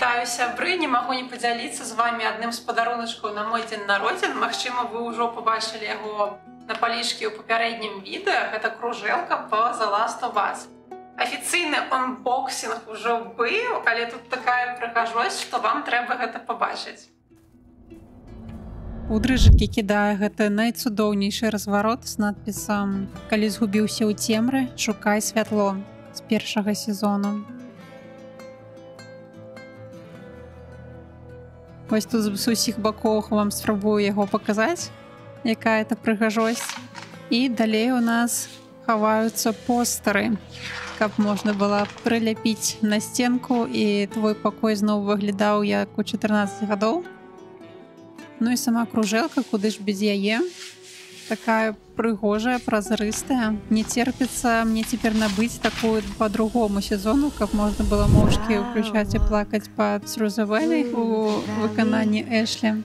Вітаю, сябры, не магу не падзяліцца з вами адным з падаруначкаў на мой дзень народзін. Магчыма, вы ўжо побачылі яго на палічкі ў папярэднім відэа. Гэта кружэлка по The Last of Us. Афіцыйны анбоксінг ужо быў, але тут такая прыгажосць, што вам трэба гэта пабачыць. У дрыжыкі кідае гэты найцудоўнейшы разварот з надпісам «Калі згубіўся ў цемры, шукай святло» з першага сезону. Вось тут з усіх бакоў вам спрабую яго паказаць, якая это прыгажосць. І далей у нас хаваюцца постары, каб можна было прыляпіць на сценку і твой пакой зноў выглядаў як у 14 гадоў. Ну і сама кружэлка, куды ж без яе. Такая прыгожая, празрыстая. Не терпіцца мне цяпер набыць такую по другому сезону, каб можна было моўчкі ўключаць і плакаць пад Through the Valley у выкананні Эшлі.